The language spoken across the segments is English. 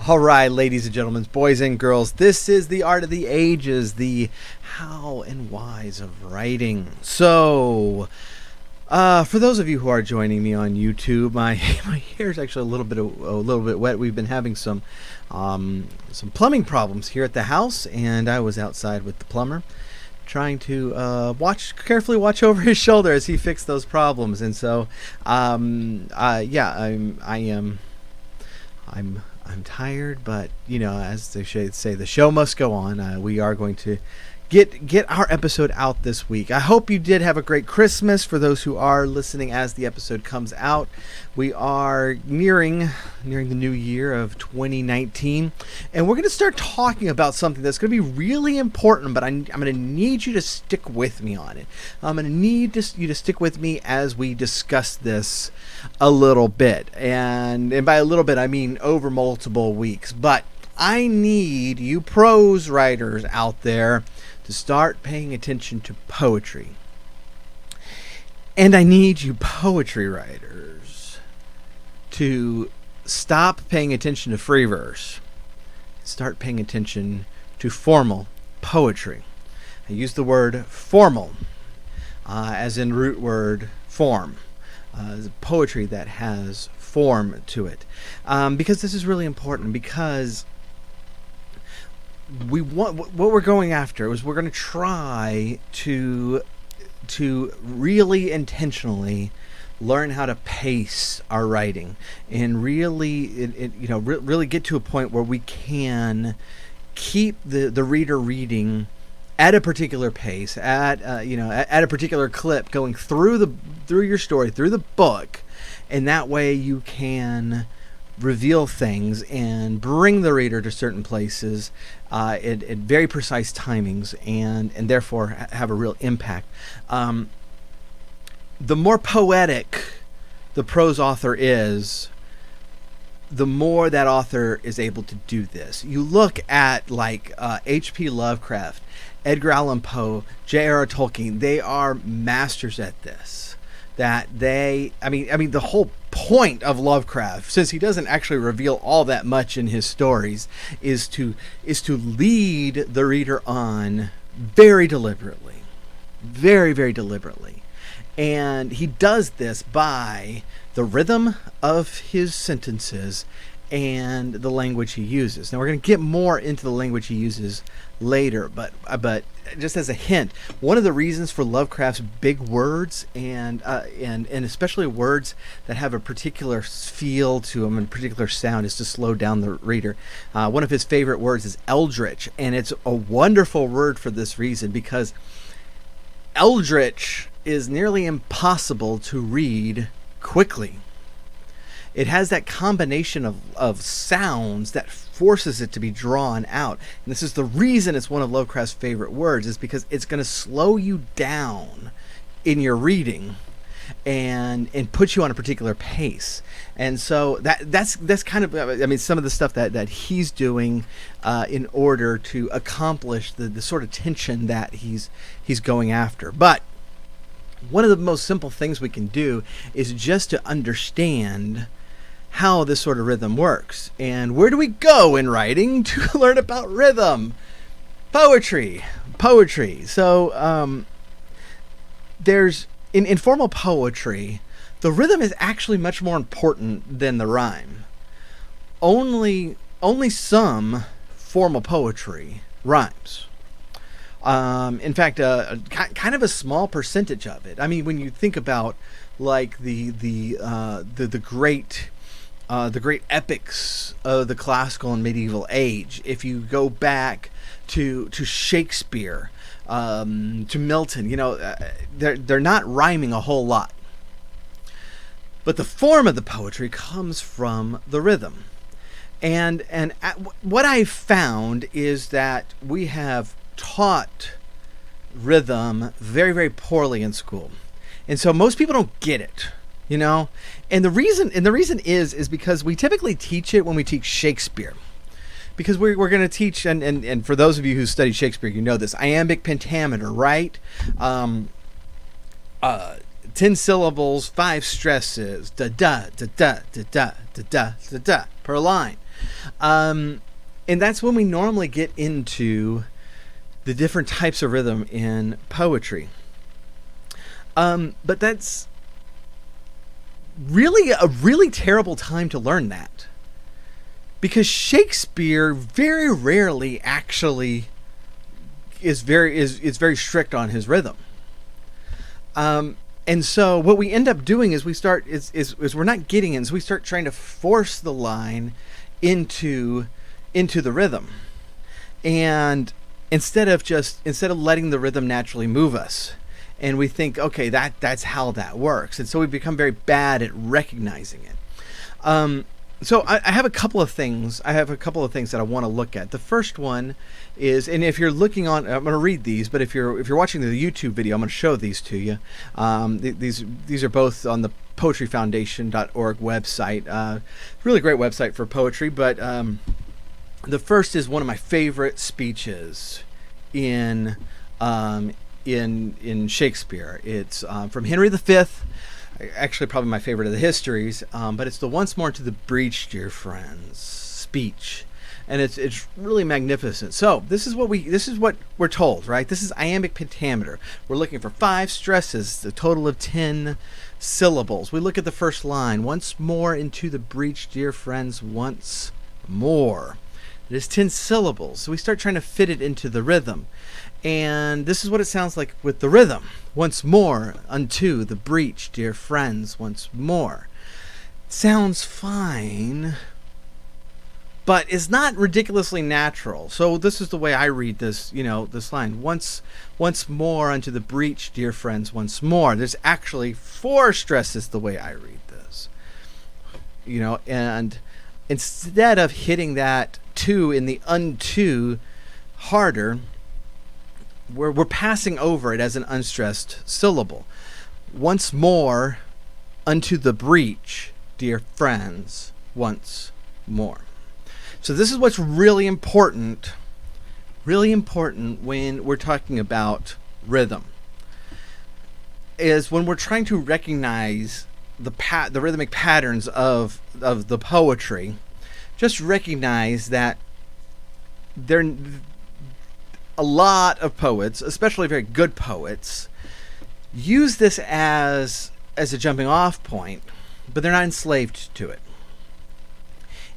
All right, ladies and gentlemen, boys and girls, this is the art of the ages, the how and whys of writing. So, for those of you who are joining me on YouTube, my hair is actually a little bit wet. We've been having some plumbing problems here at the house, and I was outside with the plumber, trying to carefully watch over his shoulder as he fixed those problems. And so, I'm tired, but as they say, the show must go on. We are going to get our episode out this week. I hope you did have a great Christmas. For those who are listening as the episode comes out, we are nearing the new year of 2019, and we're going to start talking about something that's going to be really important, but I'm going to need you to stick with me on it. I'm going to need you to stick with me as we discuss this a little bit, and by a little bit I mean over multiple weeks. But I need you prose writers out there to start paying attention to poetry. And I need you poetry writers to stop paying attention to free verse. Start paying attention to formal poetry. I use the word formal as in root word form. Poetry that has form to it. Because this is really important, because what we're going after is we're going to try to really intentionally learn how to pace our writing, and really really get to a point where we can keep the reader reading at a particular pace, at a particular clip, going through your story, through the book, and that way you can reveal things and bring the reader to certain places at very precise timings, and therefore have a real impact. The more poetic the prose author is, the more that author is able to do this. You look at H.P. Lovecraft, Edgar Allan Poe, J.R.R. Tolkien. They are masters at this. The whole point of Lovecraft, since he doesn't actually reveal all that much in his stories, is to lead the reader on very deliberately, very, very deliberately. And he does this by the rhythm of his sentences and the language he uses. Now, we're going to get more into the language he uses later, but just as a hint, one of the reasons for Lovecraft's big words and especially words that have a particular feel to them and a particular sound is to slow down the reader. One of his favorite words is eldritch, and it's a wonderful word for this reason, because eldritch is nearly impossible to read quickly. It has that combination of sounds that forces it to be drawn out. And this is the reason it's one of Lovecraft's favorite words, is because it's going to slow you down in your reading and put you on a particular pace. And so that's kind of, some of the stuff that he's doing in order to accomplish the sort of tension that he's going after. But one of the most simple things we can do is just to understand how this sort of rhythm works. And where do we go in writing to learn about rhythm? Poetry. So there's in formal poetry, the rhythm is actually much more important than the rhyme. Only some formal poetry rhymes. In fact, kind of a small percentage of it. I mean, when you think about the great epics of the classical and medieval age, if you go back to Shakespeare, to Milton, they're not rhyming a whole lot. But the form of the poetry comes from the rhythm. And what I've found is that we have taught rhythm very, very poorly in school. And so most people don't get it. And the reason is because we typically teach it when we teach Shakespeare, because we're going to teach, and for those of you who study Shakespeare, you know this, iambic pentameter, right? 10 syllables, 5 stresses, da da da da da da da da da da per line. And that's when we normally get into the different types of rhythm in poetry. But that's really a really terrible time to learn that, because Shakespeare very rarely actually is very strict on his rhythm. And so what we end up doing is we're not getting it, so we start trying to force the line into the rhythm, and instead of letting the rhythm naturally move us, and we think, okay, that's how that works, and so we become very bad at recognizing it. So I have a couple of things. That I want to look at. The first one is, and if you're looking on, I'm going to read these, but if you're watching the YouTube video, I'm going to show these to you. These are both on the poetryfoundation.org website. Really great website for poetry. But the first is one of my favorite speeches in Shakespeare. It's from Henry V. Actually, probably my favorite of the histories, but it's the "Once more to the breach, dear friends" speech, and it's really magnificent. So this is what we're told, right? This is iambic pentameter. We're looking for 5 stresses, the total of 10 syllables. We look at the first line: "Once more into the breach, dear friends, once more." It is 10 syllables, so we start trying to fit it into the rhythm. And this is what it sounds like with the rhythm. "Once more unto the breach, dear friends, once more." Sounds fine, but it's not ridiculously natural. So this is the way I read this, this line. Once more unto the breach, dear friends, once more. There's actually 4 stresses the way I read this. And instead of hitting that 2 in the unto harder, we're passing over it as an unstressed syllable. "Once more unto the breach, dear friends, once more." So this is what's really important when we're talking about rhythm, is when we're trying to recognize the rhythmic patterns of the poetry. Just recognize that a lot of poets, especially very good poets, use this as a jumping off point, but they're not enslaved to it.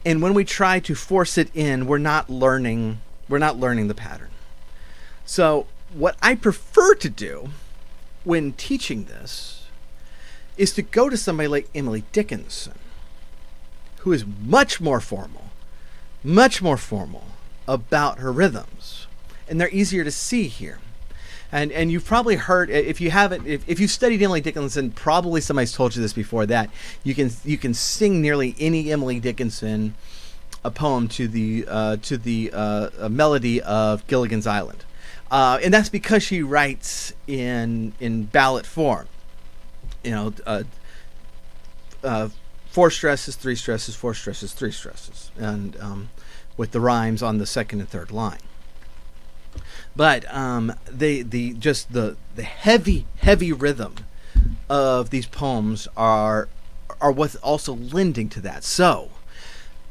And when we try to force it in, we're not learning the pattern. So what I prefer to do when teaching this is to go to somebody like Emily Dickinson, who is much more formal about her rhythms. And they're easier to see here. And you've probably heard, if you've studied Emily Dickinson, probably somebody's told you this before, that you can sing nearly any Emily Dickinson a poem to the melody of Gilligan's Island, and that's because she writes in ballad form. 4 stresses, 3 stresses, 4 stresses, 3 stresses, and with the rhymes on the second and third line. But the heavy rhythm of these poems are what's also lending to that. So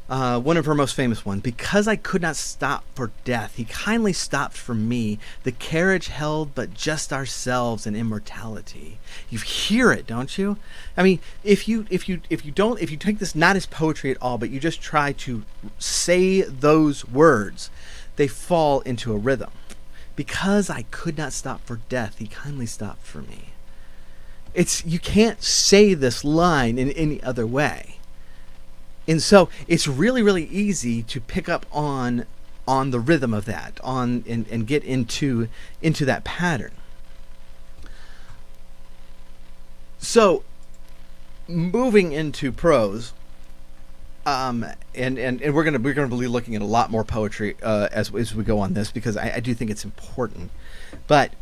one of her most famous ones: "Because I could not stop for death, he kindly stopped for me. The carriage held but just ourselves and immortality." You hear it, don't you? I mean, if you take this not as poetry at all, but you just try to say those words, they fall into a rhythm. "Because I could not stop for death, he kindly stopped for me." You can't say this line in any other way. And so it's really, really easy to pick up on the rhythm of that, and get into that pattern. So moving into prose, and we're gonna be looking at a lot more poetry as we go on this, because I do think it's important. But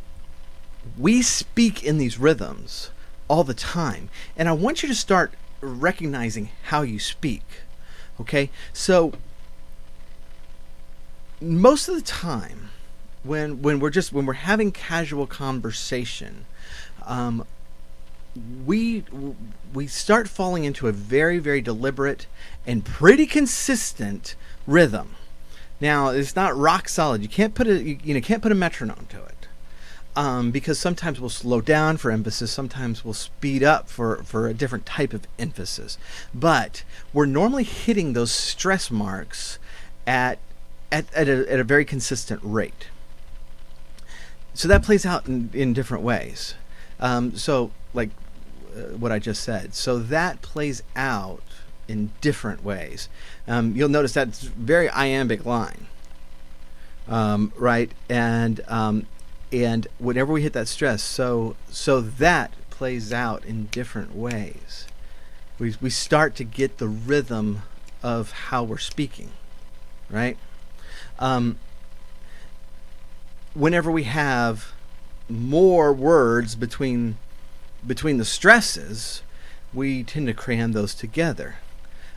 we speak in these rhythms all the time, and I want you to start recognizing how you speak. Okay, so most of the time when we're having casual conversation, we we start falling into a very, very deliberate and pretty consistent rhythm. Now, it's not rock solid. You can't put a metronome to it, because sometimes we'll slow down for emphasis, sometimes we'll speed up for a different type of emphasis. But we're normally hitting those stress marks at a very consistent rate. So that plays out in different ways. So, like what I just said. So that plays out in different ways. You'll notice that's very iambic line, right? And whenever we hit that stress, so that plays out in different ways. We start to get the rhythm of how we're speaking, right? Whenever we have more words between the stresses, we tend to cram those together.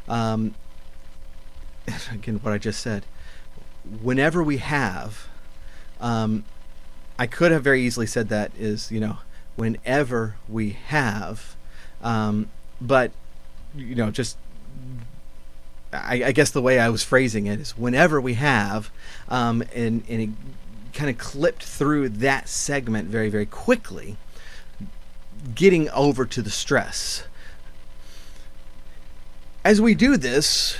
Again, what I just said. Whenever we have, I could have very easily said that is, whenever we have, but just I guess the way I was phrasing it is whenever we have, and it kind of clipped through that segment very, very quickly, getting over to the stress. As we do this,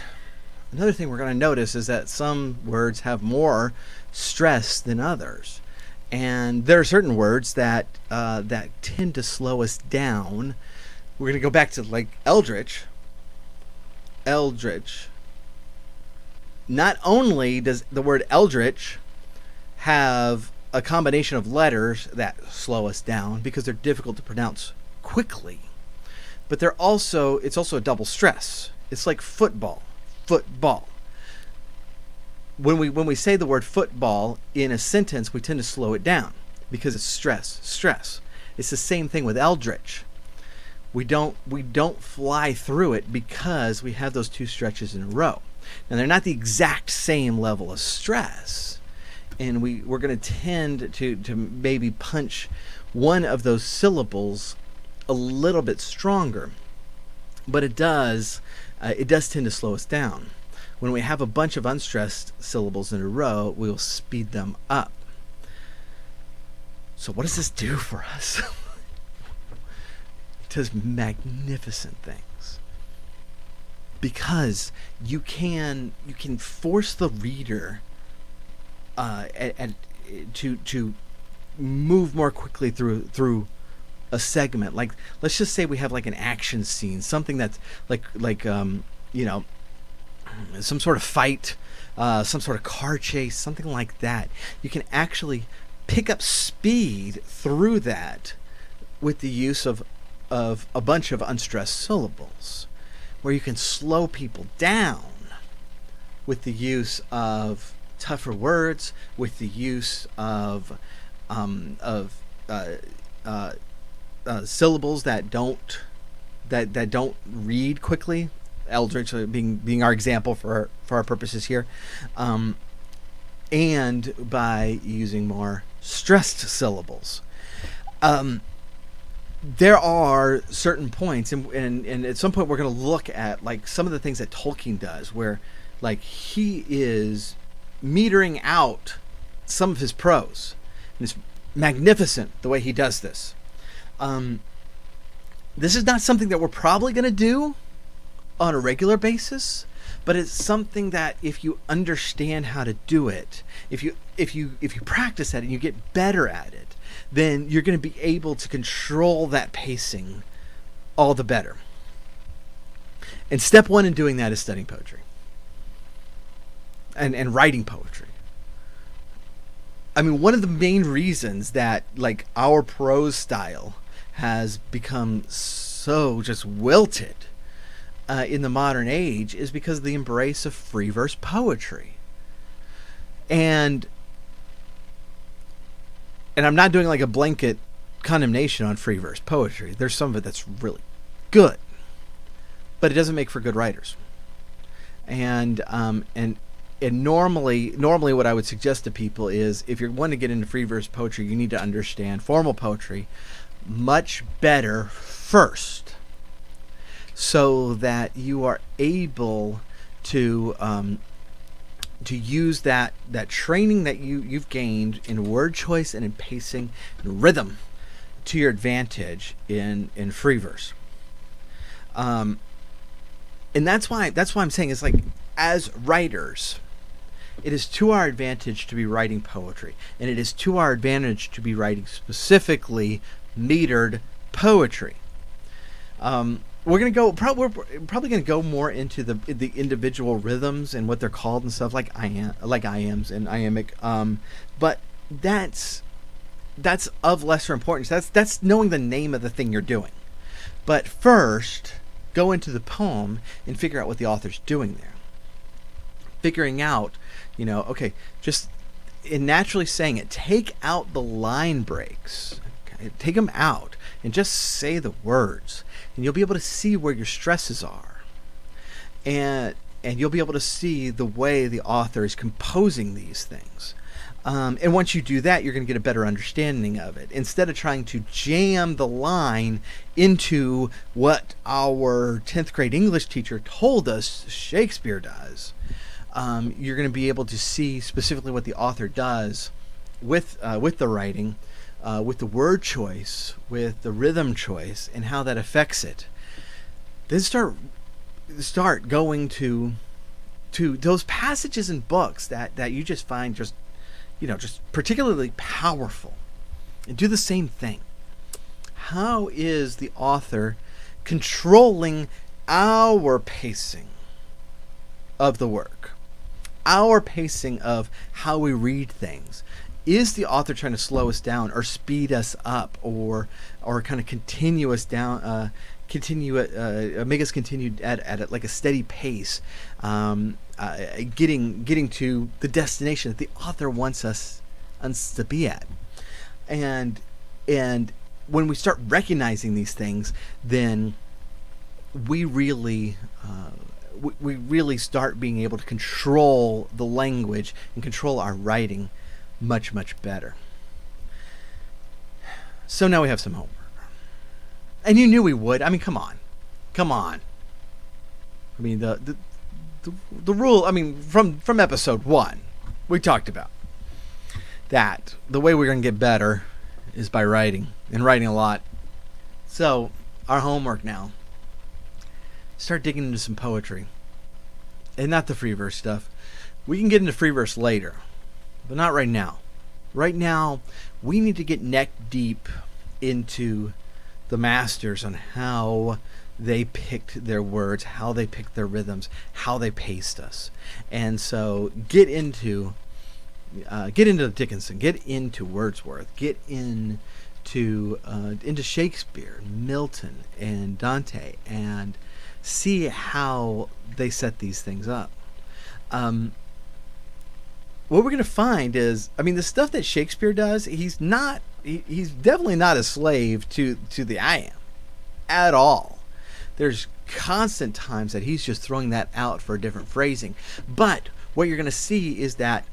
another thing we're going to notice is that some words have more stress than others. And there are certain words that tend to slow us down. We're going to go back to like eldritch. Not only does the word eldritch have a combination of letters that slow us down because they're difficult to pronounce quickly, but it's also a double stress. It's like football. When we say the word football in a sentence, we tend to slow it down because it's stress. It's the same thing with eldritch. We don't fly through it because we have those two stretches in a row. Now, they're not the exact same level of stress, and we're going to tend to maybe punch one of those syllables a little bit stronger, but it does tend to slow us down. When we have a bunch of unstressed syllables in a row, we will speed them up. So what does this do for us? It does magnificent things. Because you can force the reader to move more quickly through a segment. Like, let's just say we have like an action scene, something that's like some sort of fight, some sort of car chase, something like that. You can actually pick up speed through that with the use of a bunch of unstressed syllables, where you can slow people down with the use of tougher words, with the use of syllables that don't read quickly. Eldritch being our example for our purposes here, and by using more stressed syllables. There are certain points, and at some point we're going to look at like some of the things that Tolkien does, where like he is metering out some of his prose, and it's magnificent the way he does this. This is not something that we're probably going to do on a regular basis, but it's something that if you understand how to do it, if you practice that and you get better at it, then you're going to be able to control that pacing all the better. And step one in doing that is studying poetry and writing poetry. I mean, one of the main reasons that like our prose style has become so just wilted in the modern age is because of the embrace of free verse poetry. And I'm not doing like a blanket condemnation on free verse poetry. There's some of it that's really good, but it doesn't make for good writers. And normally what I would suggest to people is, if you're wanting to get into free verse poetry, you need to understand formal poetry, much better first, so that you are able to use that training that you've gained in word choice and in pacing and rhythm to your advantage in free verse. And that's why I'm saying, it's like, as writers, it is to our advantage to be writing poetry, and it is to our advantage to be writing specifically metered poetry. We're probably gonna go more into the individual rhythms and what they're called and stuff, like iams and iambic. But that's of lesser importance. That's knowing the name of the thing you're doing. But first, go into the poem and figure out what the author's doing there. Figuring out, okay, just in naturally saying it, take out the line breaks. Okay? Take them out and just say the words. And you'll be able to see where your stresses are. And you'll be able to see the way the author is composing these things. And once you do that, you're going to get a better understanding of it. Instead of trying to jam the line into what our 10th grade English teacher told us Shakespeare does, you're going to be able to see specifically what the author does with the writing, with the word choice, with the rhythm choice, and how that affects it. Then start going to those passages in books that you just find just particularly powerful, and do the same thing. How is the author controlling our pacing of the work, our pacing of how we read things? Is the author trying to slow us down or speed us up, or kind of continue us down, make us continue at it like a steady pace, getting to the destination that the author wants us to be at? And when we start recognizing these things, then we really start being able to control the language and control our writing much, much better. So now we have some homework. And you knew we would. I mean, come on. I mean, the rule, I mean, from episode 1, we talked about that the way we're going to get better is by writing, and writing a lot. So our homework now, start digging into some poetry, and not the free verse stuff. We can get into free verse later, but not right now. Right now, we need to get neck deep into the masters on how they picked their words, how they picked their rhythms, how they paced us. And so get into Dickinson, get into Wordsworth, get into Shakespeare, Milton, and Dante, and see how they set these things up. What we're going to find is, I mean, the stuff that Shakespeare does, he's definitely not a slave to the I am at all. There's constant times that he's just throwing that out for a different phrasing. But what you're going to see is that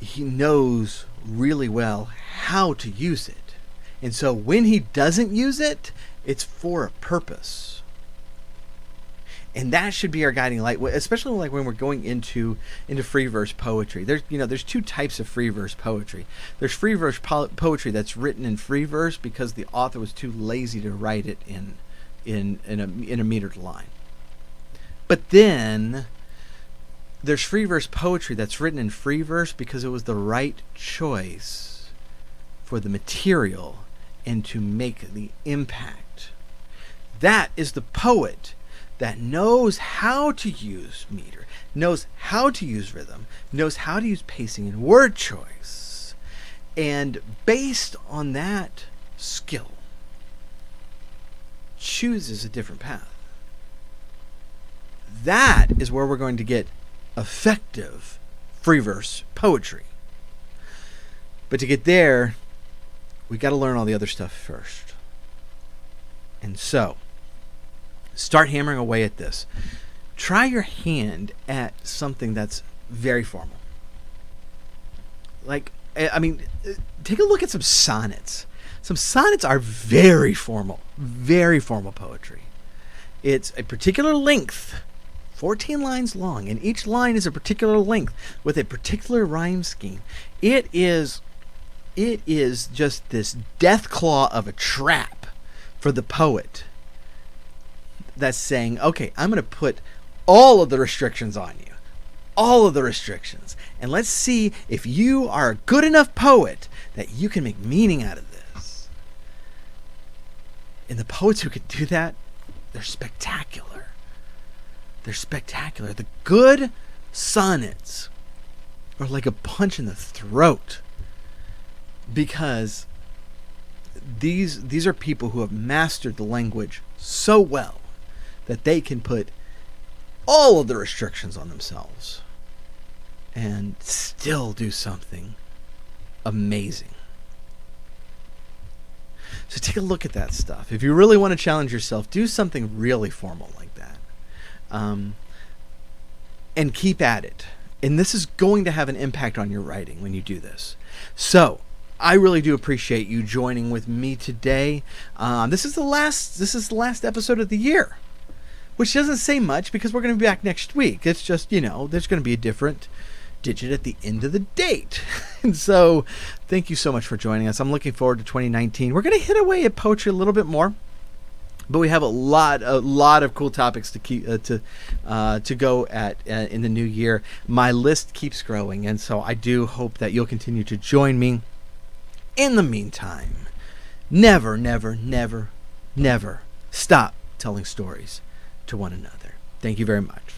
he knows really well how to use it. And so when he doesn't use it, it's for a purpose. And that should be our guiding light, especially like when we're going into free verse poetry. There's two types of free verse poetry. There's free verse poetry that's written in free verse because the author was too lazy to write it in a metered line. But then there's free verse poetry that's written in free verse because it was the right choice for the material and to make the impact. That is the poet that knows how to use meter, knows how to use rhythm, knows how to use pacing and word choice, and based on that skill, chooses a different path. That is where we're going to get effective free verse poetry. But to get there, we got to learn all the other stuff first. And so, start hammering away at this. Try your hand at something that's very formal. Like, I mean, take a look at some sonnets Some sonnets are very formal poetry. It's a particular length, 14 lines long, and each line is a particular length with a particular rhyme scheme. It is just this death claw of a trap for the poet that's saying, okay, I'm going to put all of the restrictions on you. All of the restrictions. And let's see if you are a good enough poet that you can make meaning out of this. And the poets who can do that, they're spectacular. They're spectacular. The good sonnets are like a punch in the throat, because these are people who have mastered the language so well that they can put all of the restrictions on themselves and still do something amazing. So take a look at that stuff. If you really want to challenge yourself, do something really formal like that. And keep at it. And this is going to have an impact on your writing when you do this. So I really do appreciate you joining with me today. This is the last episode of the year, which doesn't say much because we're going to be back next week. It's just, there's going to be a different digit at the end of the date. And so thank you so much for joining us. I'm looking forward to 2019. We're going to hit away at poetry a little bit more, but we have a lot of cool topics to keep to go at in the new year. My list keeps growing, and so I do hope that you'll continue to join me. In the meantime, never, never, never, never stop telling stories to one another. Thank you very much.